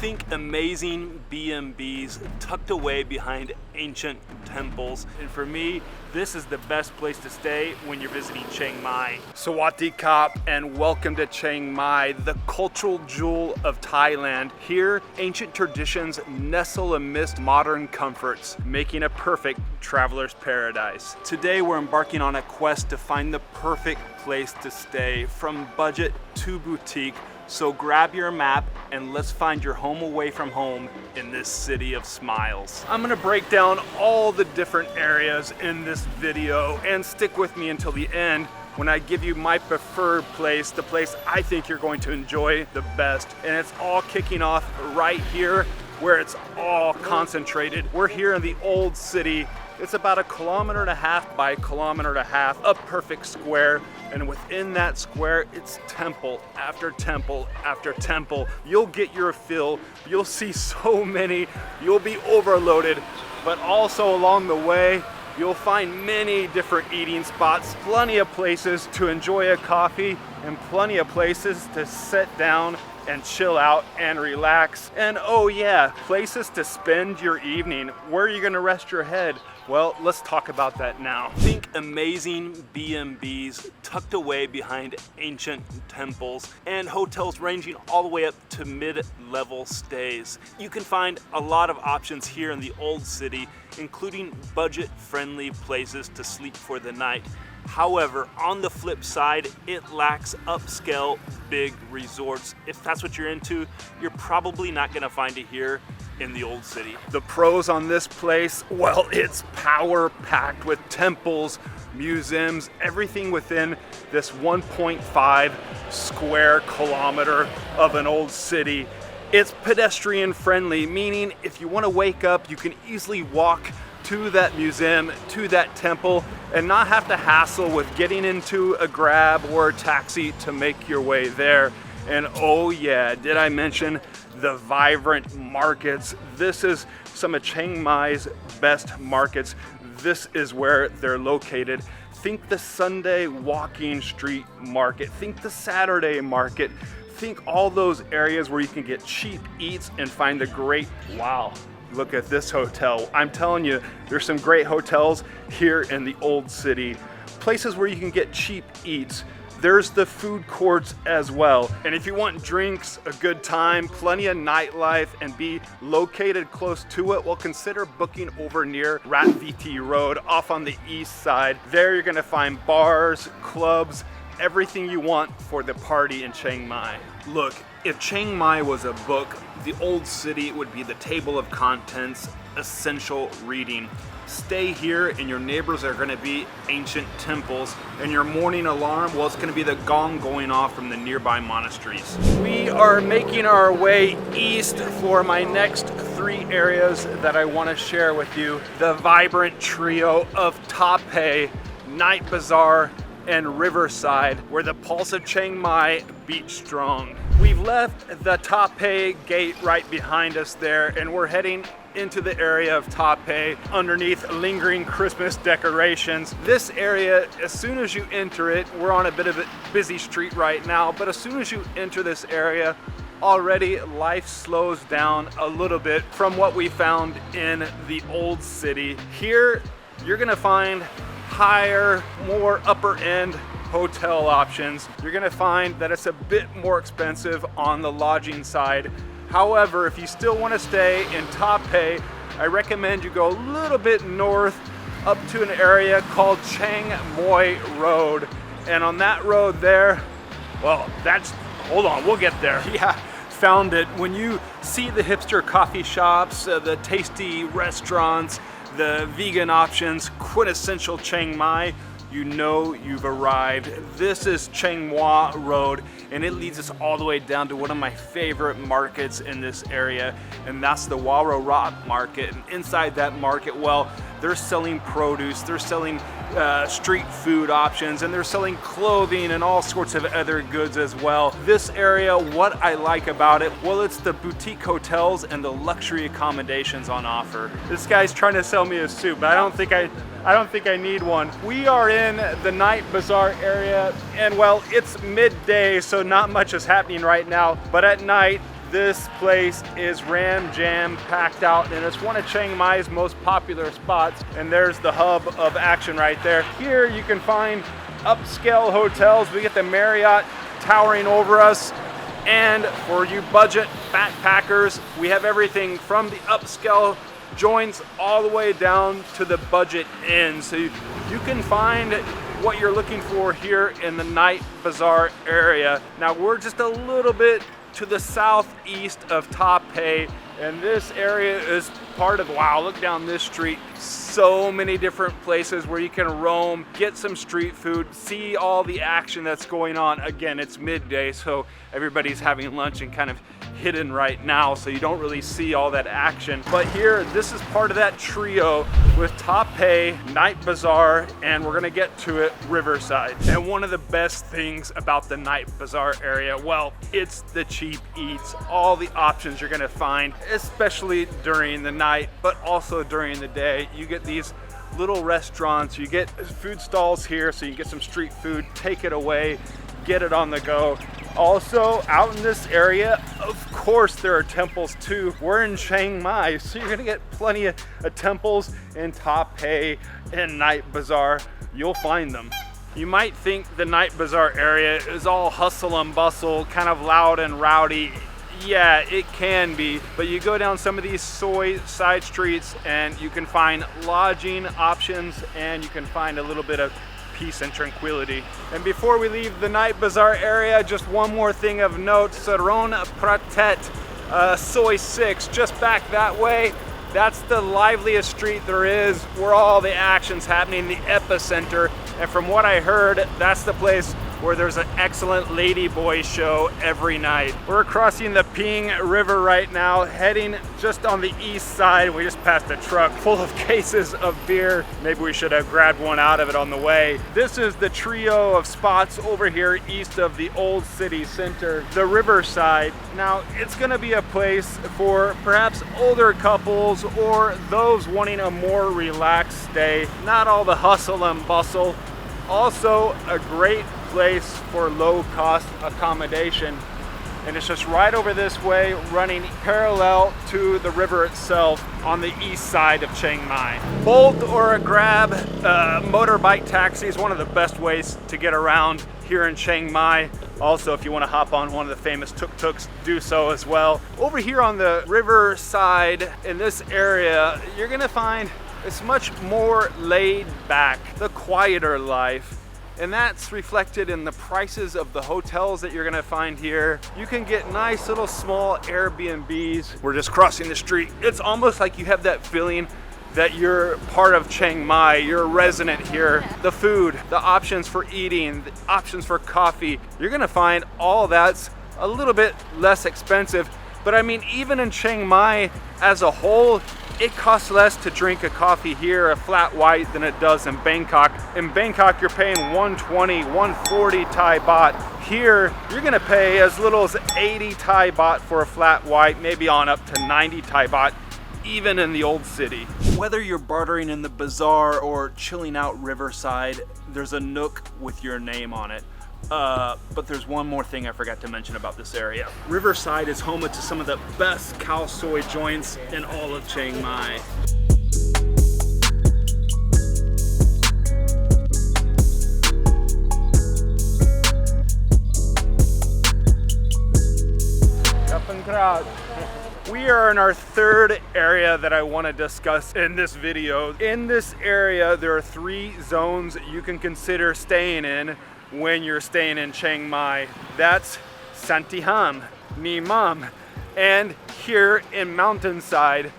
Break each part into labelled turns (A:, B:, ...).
A: Think amazing B&Bs tucked away behind ancient temples. And for me, this is the best place to stay when you're visiting Chiang Mai. Sawadee Kap and welcome to Chiang Mai, the cultural jewel of Thailand. Here, ancient traditions nestle amidst modern comforts, making a perfect traveler's paradise. Today, we're embarking on a quest to find the perfect place to stay, from budget to boutique. So grab your map and let's find your home away from home in this city of smiles. I'm gonna break down all the different areas in this video, and stick with me until the end when I give you my preferred place, the place I think you're going to enjoy the best. And it's all kicking off right here where it's all concentrated. We're here in the old city. It's about 1.5 kilometers by 1.5 kilometers, a perfect square. And within that square, it's temple after temple after temple. You'll get your fill. You'll see so many. You'll be overloaded. But also along the way, you'll find many different eating spots, plenty of places to enjoy a coffee, and plenty of places to sit down and chill out and relax. And oh yeah, places to spend your evening. Where are you gonna rest your head? Well, let's talk about that now. Think amazing B&Bs tucked away behind ancient temples, and hotels ranging all the way up to mid-level stays. You can find a lot of options here in the old city, including budget-friendly places to sleep for the night. However, on the flip side, it lacks upscale big resorts. If that's what you're into, you're probably not gonna find it here in the old city. The pros on this place, well, it's power-packed with temples, museums, everything within this 1.5 square kilometer of an old city. It's pedestrian friendly, meaning if you wanna wake up, you can easily walk to that museum, to that temple, and not have to hassle with getting into a Grab or a taxi to make your way there. And oh yeah, did I mention the vibrant markets? This is some of Chiang Mai's best markets. This is where they're located. Think the Sunday walking street market, think the Saturday market, think all those areas where you can get cheap eats and find a great wow. Look at this hotel. I'm telling you, there's some great hotels here in the old city. Places where you can get cheap eats. There's the food courts as well. And if you want drinks, a good time, plenty of nightlife, and be located close to it, well, consider booking over near Rat VT Road off on the east side. There you're gonna find bars, clubs, everything you want for the party in Chiang Mai. Look, if Chiang Mai was a book, the old city would be the table of contents, essential reading. Stay here and your neighbors are gonna be ancient temples, and your morning alarm, well, it's gonna be the gong going off from the nearby monasteries. We are making our way east for my next 3 areas that I wanna share with you. The vibrant trio of Tha Phae, Night Bazaar, and Riverside, where the pulse of Chiang Mai beats strong. We've left the Tha Phae gate right behind us there, and we're heading into the area of Tha Phae underneath lingering Christmas decorations. This area, as soon as you enter it, we're on a bit of a busy street right now, but as soon as you enter this area, already life slows down a little bit from what we found in the old city. Here, you're gonna find higher, more upper end hotel options. You're gonna find that it's a bit more expensive on the lodging side. However, if you still wanna stay in Tha Phae, I recommend you go a little bit north up to an area called Chiang Mai Road. And on that road there, well, hold on, we'll get there. Yeah, found it. When you see the hipster coffee shops, the tasty restaurants, the vegan options, quintessential Chiang Mai, you know you've arrived. This is Chiang Mai Road, and it leads us all the way down to one of my favorite markets in this area, and that's the Waro Rock Market. And inside that market, well, they're selling produce, they're selling street food options, and they're selling clothing and all sorts of other goods as well. This area, what I like about it, well, it's the boutique hotels and the luxury accommodations on offer. This guy's trying to sell me a suit, but I don't think I need one. We are in the Night Bazaar area, and well, it's midday, so not much is happening right now, but at night, This place is ram jam packed out, and it's one of Chiang Mai's most popular spots. And there's the hub of action right there. Here you can find upscale hotels. We get the Marriott towering over us. And for you budget backpackers, we have everything from the upscale joints all the way down to the budget inn. So you can find what you're looking for here in the Night Bazaar area. Now we're just a little bit to the southeast of Tha Phae, and this area is part of, wow, look down this street. So many different places where you can roam, get some street food, see all the action that's going on. Again, it's midday, so everybody's having lunch and kind of hidden right now, so you don't really see all that action. But here, this is part of that trio with Tha Phae, Night Bazaar, and we're gonna get to it, Riverside. And one of the best things about the Night Bazaar area, well, it's the cheap eats. All the options you're gonna find, especially during the night, but also during the day. You get these little restaurants, you get food stalls here, so you can get some street food, take it away, get it on the go. Also, out in this area, of course, there are temples too. We're in Chiang Mai, so you're gonna get plenty of temples in Tha Phae and Night Bazaar. You'll find them. You might think the Night Bazaar area is all hustle and bustle, kind of loud and rowdy. Yeah, it can be, but you go down some of these side streets and you can find lodging options, and you can find a little bit of peace and tranquility. And before we leave the Night Bazaar area, just one more thing of note. Saron Pratet, Soy 6, just back that way. That's the liveliest street there is, where all the action's happening, the epicenter. And from what I heard, that's the place where there's an excellent ladyboy show every night. We're crossing the Ping River right now, heading just on the east side. We just passed a truck full of cases of beer. Maybe we should have grabbed one out of it on the way. This is the trio of spots over here east of the old city center, the Riverside. Now, it's gonna be a place for perhaps older couples or those wanting a more relaxed stay. Not all the hustle and bustle. Also, a great place for low-cost accommodation, and it's just right over this way, running parallel to the river itself on the east side of Chiang Mai. Bolt or a Grab motorbike taxi is one of the best ways to get around here in Chiang Mai. Also, if you want to hop on one of the famous tuk-tuks, do so as well. Over here on the riverside in this area, you're gonna find it's much more laid back, the quieter life. And that's reflected in the prices of the hotels that you're gonna find here. You can get nice little small Airbnbs. We're just crossing the street. It's almost like you have that feeling that you're part of Chiang Mai, you're a resident here. The food, the options for eating, the options for coffee, you're gonna find all that's a little bit less expensive. But I mean, even in Chiang Mai as a whole, it costs less to drink a coffee here, a flat white, than it does in Bangkok. In Bangkok, you're paying 120, 140 Thai baht. Here, you're gonna pay as little as 80 Thai baht for a flat white, maybe on up to 90 Thai baht, even in the old city. Whether you're bartering in the bazaar or chilling out Riverside, there's a nook with your name on it. But there's one more thing I forgot to mention about this area. Riverside is home to some of the best khao soi joints in all of Chiang Mai. We are in our third area that I want to discuss in this video. In this area, there are 3 zones you can consider staying in when you're staying in Chiang Mai. That's Santitham, Nimman, and here in Mountainside.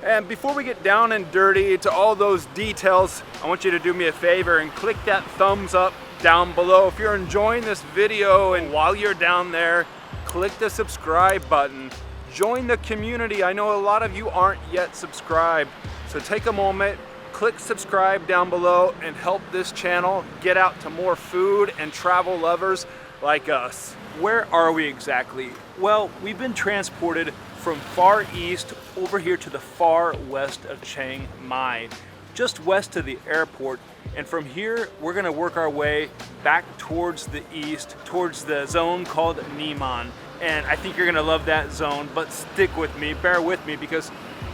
A: And before we get down and dirty to all those details, I want you to do me a favor and click that thumbs up down below. If you're enjoying this video, and while you're down there, click the subscribe button. Join the community. I know a lot of you aren't yet subscribed, so take a moment, click subscribe down below, and help this channel get out to more food and travel lovers like us. Where are we exactly? Well, we've been transported from far east over here to the far west of Chiang Mai, just west of the airport. And from here, we're gonna work our way back towards the east, towards the zone called Nimman. and I think you're gonna love that zone, but stick with me, bear with me, because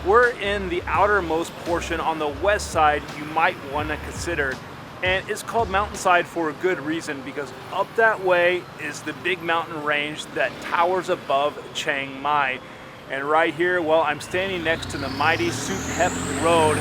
A: we're in the outermost portion on the west side you might wanna consider. And it's called Mountainside for a good reason, because up that way is the big mountain range that towers above Chiang Mai. And right here, well, I'm standing next to the mighty Santitham Road.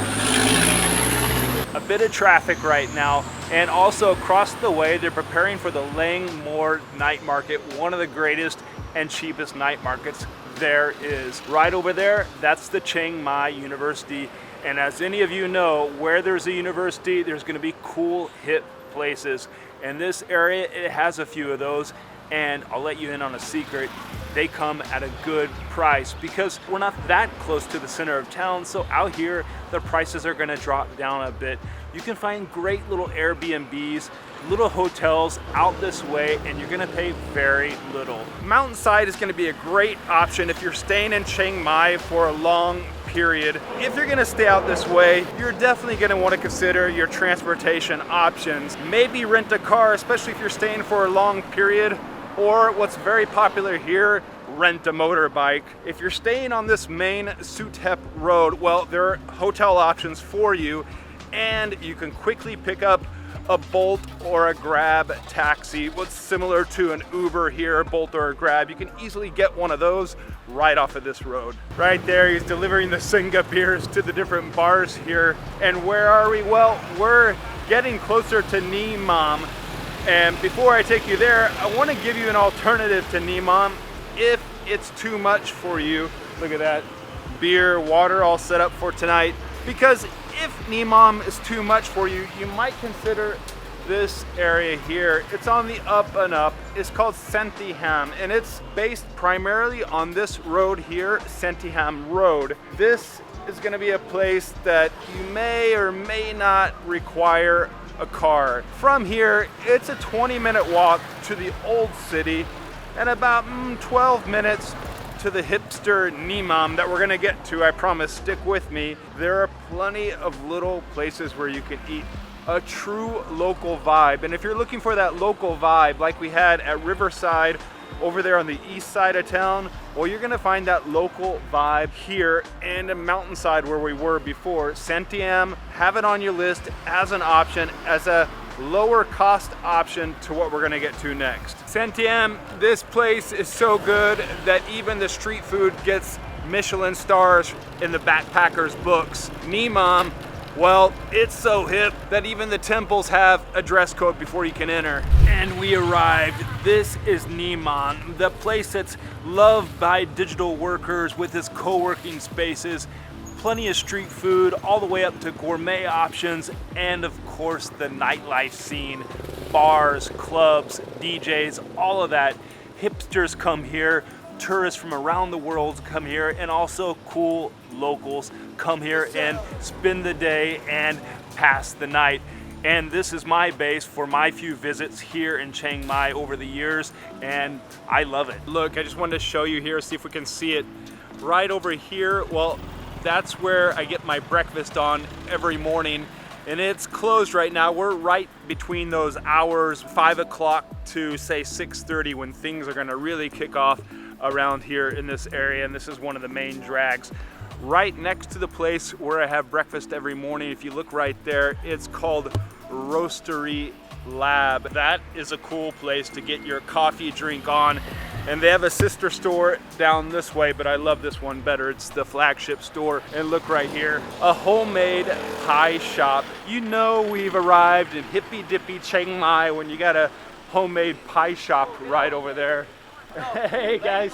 A: A bit of traffic right now, and also across the way, they're preparing for the Lang Moor night market, one of the greatest and cheapest night markets there is. Right over there, that's the Chiang Mai University. And as any of you know, where there's a university, there's gonna be cool, hip places. And this area, it has a few of those. And I'll let you in on a secret, they come at a good price because we're not that close to the center of town. So out here, the prices are gonna drop down a bit. You can find great little Airbnbs, little hotels out this way, and you're gonna pay very little. Mountainside is gonna be a great option if you're staying in Chiang Mai for a long period. If you're gonna stay out this way, you're definitely gonna wanna consider your transportation options. Maybe rent a car, especially if you're staying for a long period, or what's very popular here, rent a motorbike. If you're staying on this main Santitham Road, well, there are hotel options for you, and you can quickly pick up a Bolt or a Grab taxi. What's similar to an Uber here, Bolt or a Grab. You can easily get one of those right off of this road. Right there, he's delivering the Singa beers to the different bars here. And where are we? Well, we're getting closer to Nimman. And before I take you there, I want to give you an alternative to Nimman if it's too much for you. Look at that, beer, water all set up for tonight. Because if Nimman is too much for you, you might consider this area here. It's on the up and up. It's called Santitham, and it's based primarily on this road here, Santitham Road. This is going to be a place that you may or may not require a car. From here, it's a 20-minute walk to the old city and about 12 minutes to the hipster Nimman that we're gonna get to, I promise, stick with me. There are plenty of little places where you can eat a true local vibe. And if you're looking for that local vibe like we had at Riverside over there on the east side of town, well, you're gonna find that local vibe here in the Mountainside where we were before. Santitham, have it on your list as an option, as a lower cost option to what we're gonna get to next. Santitham, this place is so good that even the street food gets Michelin stars in the backpackers books. Nimman, well, it's so hip that even the temples have a dress code before you can enter. And we arrived. This is Nimman, the place that's loved by digital workers with its co-working spaces, plenty of street food, all the way up to gourmet options, and of course the nightlife scene, bars, clubs, DJs, all of that. Hipsters come here, tourists from around the world come here, and also cool locals come here and spend the day and pass the night. And this is my base for my few visits here in Chiang Mai over the years, and I love it. Look, I just wanted to show you here, see if we can see it. Right over here, well, that's where I get my breakfast on every morning, and it's closed right now. We're right between those hours, 5 o'clock to say 6:30, when things are gonna really kick off around here in this area, and this is one of the main drags. Right next to the place where I have breakfast every morning, if you look right there, it's called Roastery Lab. That is a cool place to get your coffee drink on. And they have a sister store down this way, but I love this one better. It's the flagship store. And look right here, a homemade pie shop. You know we've arrived in hippy dippy Chiang Mai when you got a homemade pie shop right over there. Hey guys.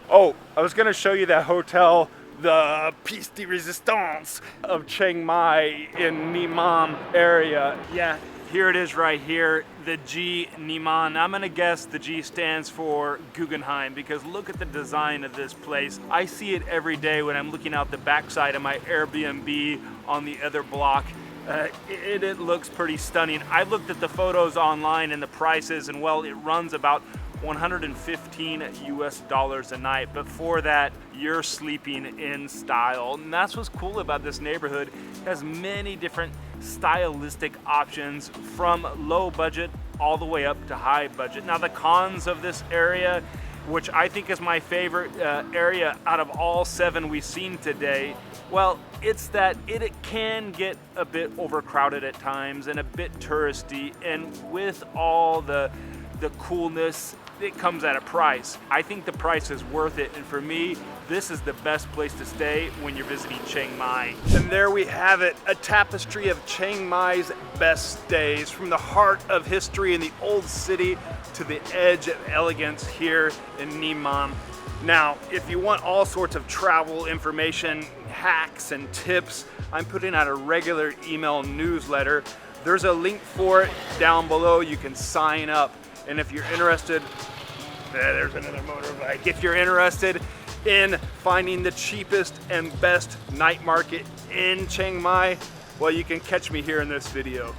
A: Oh, I was gonna show you that hotel, the piece de resistance of Chiang Mai in Nimman area. Yeah, here it is right here, the G Nimman. I'm gonna guess the G stands for Guggenheim, because look at the design of this place. I see it every day when I'm looking out the backside of my Airbnb on the other block. It looks pretty stunning. I looked at the photos online and the prices, and well, it runs about $115 a night, but for that you're sleeping in style. And that's what's cool about this neighborhood. It has many different stylistic options from low budget all the way up to high budget. Now the cons of this area which I think is my favorite area out of all 7 we've seen today, well, it's that it can get a bit overcrowded at times and a bit touristy, and with all the coolness, it comes at a price. I think the price is worth it, and for me, this is the best place to stay when you're visiting Chiang Mai. And there we have it, a tapestry of Chiang Mai's best stays, from the heart of history in the old city to the edge of elegance here in Nimman. Now, if you want all sorts of travel information, hacks and tips, I'm putting out a regular email newsletter. There's a link for it down below. You can sign up. And if you're interested, there's another motorbike. If you're interested in finding the cheapest and best night market in Chiang Mai, well, you can catch me here in this video.